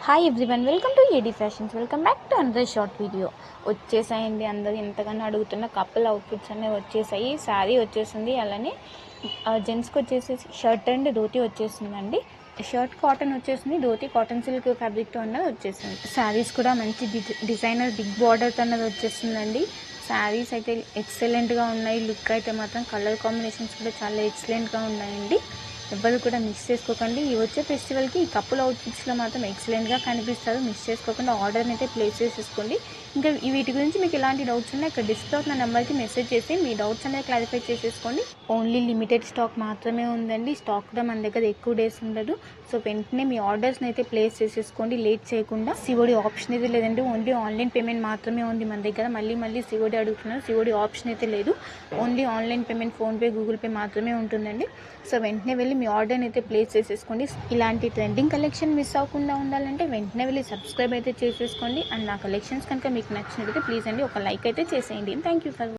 Hi everyone, welcome to AD Fashions. Welcome back to another short video. వచ్చేసాయండి, అందరూ ఎంతగానో అడుగుతున్న కపుల్ అవుట్ఫిట్స్ అనేవి వచ్చేసాయి. శారీ వచ్చేసింది, అలానే జెంట్స్కి వచ్చేసి షర్ట్ అండ్ ధోతి వచ్చేసిందండి. షర్ట్ కాటన్ వచ్చేసింది, ధోతి కాటన్ సిల్క్ ఫ్యాబ్రిక్తో అన్నది వచ్చేసింది. శారీస్ కూడా మంచి డిజైనర్ బిగ్ బార్డర్తో అన్నది వచ్చేసిందండి. శారీస్ అయితే ఎక్సలెంట్గా ఉన్నాయి. లుక్ అయితే మాత్రం కలర్ కాంబినేషన్స్ కూడా చాలా ఎక్సలెంట్గా ఉన్నాయండి. ఎవ్వరు కూడా మిస్ చేసుకోకండి. ఈ వచ్చే ఫెస్టివల్కి ఈ కపుల్ అవుట్ఫిట్స్లో మాత్రం ఎక్సలెంట్గా కనిపిస్తారు. మిస్ చేసుకోకుండా ఆర్డర్ని అయితే ప్లేస్ చేసేసుకోండి. ఇంకా వీటి గురించి మీకు ఎలాంటి డౌట్స్ ఉన్నా ఇక్కడ డిస్ప్లే అవుతున్న నెంబర్కి మెసేజ్ చేసి మీ డౌట్స్ అనేది క్లారిఫై చేసేసుకోండి. ఓన్లీ లిమిటెడ్ స్టాక్ మాత్రమే ఉందండి. స్టాక్ కూడా మన దగ్గర ఎక్కువ డేస్ ఉండదు. సో వెంటనే మీ ఆర్డర్స్ని అయితే ప్లేస్ చేసేసుకోండి లేట్ చేయకుండా. సిఓడి ఆప్షన్ అయితే లేదండి, ఓన్లీ ఆన్లైన్ పేమెంట్ మాత్రమే ఉంది మన దగ్గర. మళ్ళీ సిఓడి అడుగుతున్నారు, సిఓడి ఆప్షన్ అయితే లేదు. Only online payment PhonePe, Google pay మాత్రమే ఉంటుందండి. సో వెంటనే వెళ్ళి మీ ఆర్డర్ని అయితే ప్లేస్ చేసేసుకోండి. ఇలాంటి ట్రెండింగ్ కలెక్షన్ మిస్ అవ్వకుండా ఉండాలంటే వెంటనే వెళ్ళి సబ్స్క్రైబ్ అయితే చేసేసుకోండి. అండ్ నా కలెక్షన్స్ కనుక మీకు నచ్చినట్లయితే ప్లీజ్ అండి ఒక లైక్ అయితే చేసేయండి. Thank you for